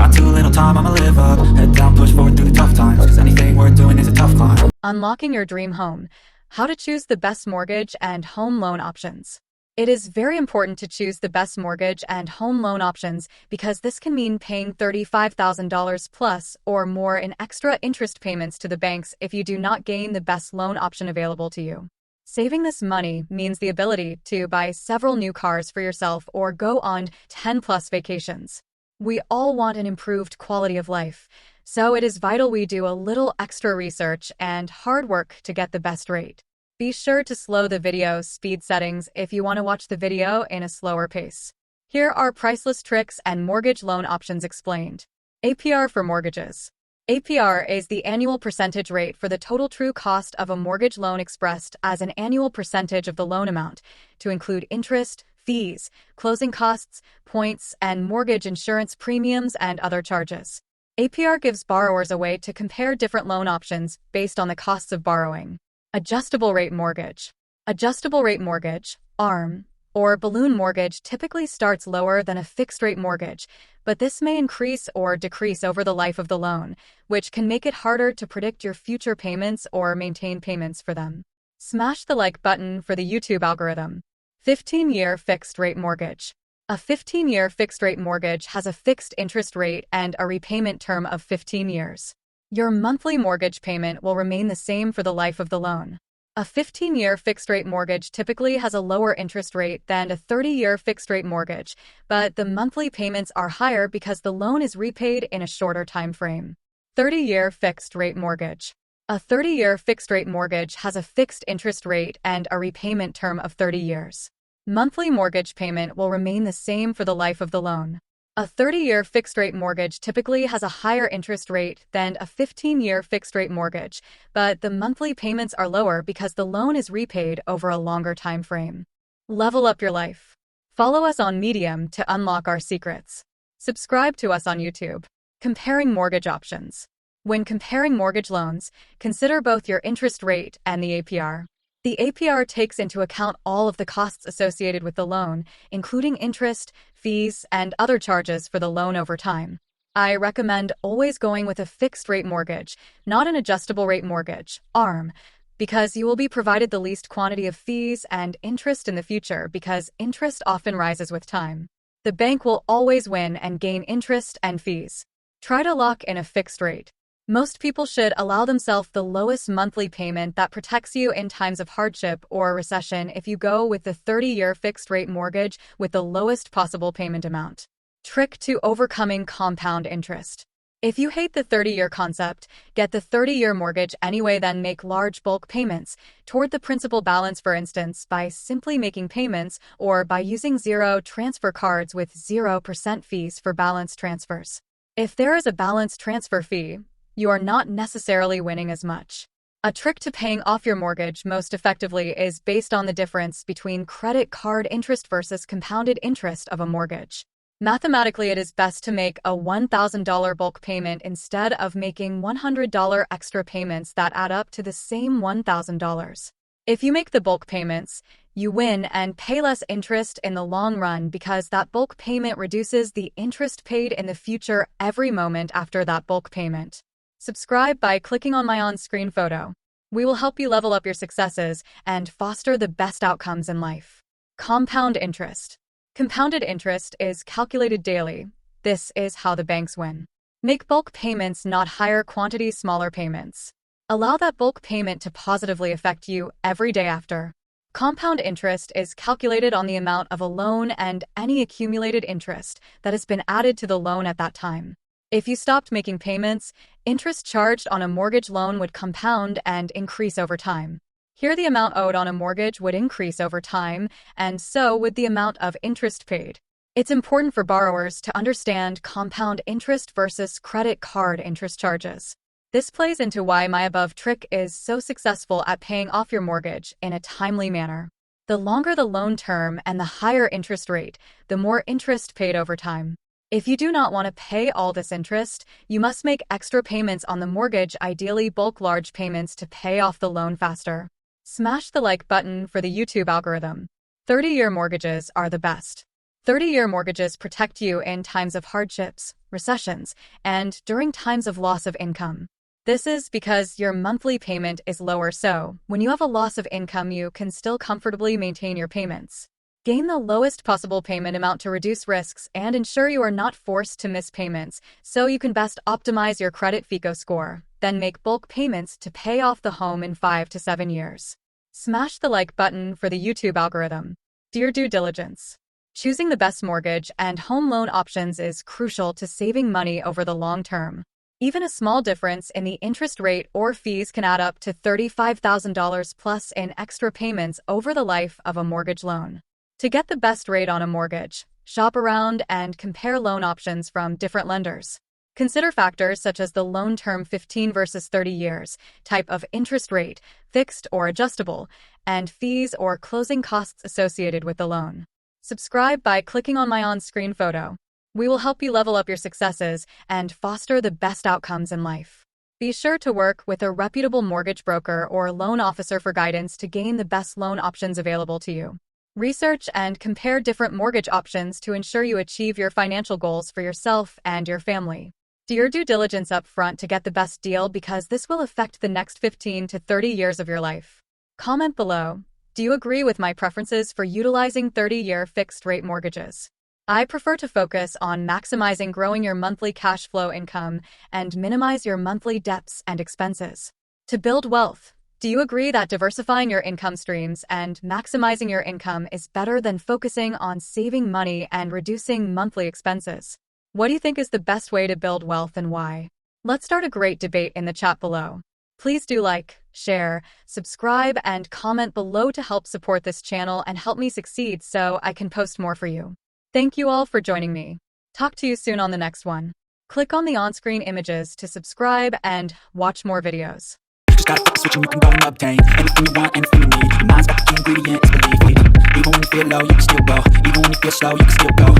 Got too little time, I'ma live up. Head down, push forward through the tough times, cause anything worth doing is a tough climb. Unlocking your dream home. How to choose the best mortgage and home loan options. It is very important to choose the best mortgage and home loan options because this can mean paying $35,000 plus or more in extra interest payments to the banks if you do not gain the best loan option available to you. Saving this money means the ability to buy several new cars for yourself or go on 10+ vacations. We all want an improved quality of life, so it is vital we do a little extra research and hard work to get the best rate. Be sure to slow the video speed settings if you want to watch the video in a slower pace. Here are priceless tricks and mortgage loan options explained. APR for mortgages. APR is the annual percentage rate for the total true cost of a mortgage loan expressed as an annual percentage of the loan amount, to include interest, fees, closing costs, points, and mortgage insurance premiums and other charges. APR gives borrowers a way to compare different loan options based on the costs of borrowing. Adjustable rate mortgage. Adjustable rate mortgage, ARM, or balloon mortgage typically starts lower than a fixed-rate mortgage, but this may increase or decrease over the life of the loan, which can make it harder to predict your future payments or maintain payments for them. Smash the like button for the YouTube algorithm. 15-year fixed-rate mortgage. A 15-year fixed-rate mortgage has a fixed interest rate and a repayment term of 15 years. Your monthly mortgage payment will remain the same for the life of the loan. A 15-year fixed-rate mortgage typically has a lower interest rate than a 30-year fixed-rate mortgage, but the monthly payments are higher because the loan is repaid in a shorter time frame. 30-year fixed-rate mortgage. A 30-year fixed-rate mortgage has a fixed interest rate and a repayment term of 30 years. Monthly mortgage payment will remain the same for the life of the loan. A 30-year fixed-rate mortgage typically has a higher interest rate than a 15-year fixed-rate mortgage, but the monthly payments are lower because the loan is repaid over a longer time frame. Level up your life. Follow us on Medium to unlock our secrets. Subscribe to us on YouTube. Comparing mortgage options. When comparing mortgage loans, consider both your interest rate and the APR. The APR takes into account all of the costs associated with the loan, including interest, fees, and other charges for the loan over time. I recommend always going with a fixed-rate mortgage, not an adjustable-rate mortgage, ARM, because you will be provided the least quantity of fees and interest in the future because interest often rises with time. The bank will always win and gain interest and fees. Try to lock in a fixed rate. Most people should allow themselves the lowest monthly payment that protects you in times of hardship or recession if you go with the 30-year fixed-rate mortgage with the lowest possible payment amount. Trick to overcoming compound interest. If you hate the 30-year concept, get the 30-year mortgage anyway, then make large bulk payments toward the principal balance, for instance, by simply making payments or by using zero transfer cards with 0% fees for balance transfers. If there is a balance transfer fee, you are not necessarily winning as much. A trick to paying off your mortgage most effectively is based on the difference between credit card interest versus compounded interest of a mortgage. Mathematically, it is best to make a $1,000 bulk payment instead of making $100 extra payments that add up to the same $1,000. If you make the bulk payments, you win and pay less interest in the long run because that bulk payment reduces the interest paid in the future every moment after that bulk payment. Subscribe by clicking on my on-screen photo. We will help you level up your successes and foster the best outcomes in life. Compound interest. Compounded interest is calculated daily. This is how the banks win. Make bulk payments, not higher quantity, smaller payments. Allow that bulk payment to positively affect you every day after. Compound interest is calculated on the amount of a loan and any accumulated interest that has been added to the loan at that time. If you stopped making payments, interest charged on a mortgage loan would compound and increase over time. Here, the amount owed on a mortgage would increase over time, and so would the amount of interest paid. It's important for borrowers to understand compound interest versus credit card interest charges. This plays into why my above trick is so successful at paying off your mortgage in a timely manner. The longer the loan term and the higher interest rate, the more interest paid over time. If you do not want to pay all this interest, you must make extra payments on the mortgage, ideally bulk large payments to pay off the loan faster. Smash the like button for the YouTube algorithm. 30-year mortgages are the best. 30-year mortgages protect you in times of hardships, recessions, and during times of loss of income. This is because your monthly payment is lower, so when you have a loss of income, you can still comfortably maintain your payments. Gain the lowest possible payment amount to reduce risks and ensure you are not forced to miss payments, so you can best optimize your credit FICO score, then make bulk payments to pay off the home in 5 to 7 years. Smash the like button for the YouTube algorithm. Do your due diligence. Choosing the best mortgage and home loan options is crucial to saving money over the long term. Even a small difference in the interest rate or fees can add up to $35,000 plus in extra payments over the life of a mortgage loan. To get the best rate on a mortgage, shop around and compare loan options from different lenders. Consider factors such as the loan term 15 versus 30 years, type of interest rate, fixed or adjustable, and fees or closing costs associated with the loan. Subscribe by clicking on my on-screen photo. We will help you level up your successes and foster the best outcomes in life. Be sure to work with a reputable mortgage broker or loan officer for guidance to gain the best loan options available to you. Research and compare different mortgage options to ensure you achieve your financial goals for yourself and your family. Do your due diligence up front to get the best deal, because this will affect the next 15 to 30 years of your life. Comment below. Do you agree with my preferences for utilizing 30-year fixed-rate mortgages? I prefer to focus on maximizing growing your monthly cash flow income and minimize your monthly debts and expenses. To build wealth, do you agree that diversifying your income streams and maximizing your income is better than focusing on saving money and reducing monthly expenses? What do you think is the best way to build wealth and why? Let's start a great debate in the chat below. Please do like, share, subscribe, and comment below to help support this channel and help me succeed so I can post more for you. Thank you all for joining me. Talk to you soon on the next one. Click on the on-screen images to subscribe and watch more videos. Just gotta flip the switch and you can go and obtain anything you want, anything you need. Your mind's got the key ingredient, it's belief. Even when you feel low, you can still go. Even when you feel slow, you can still go.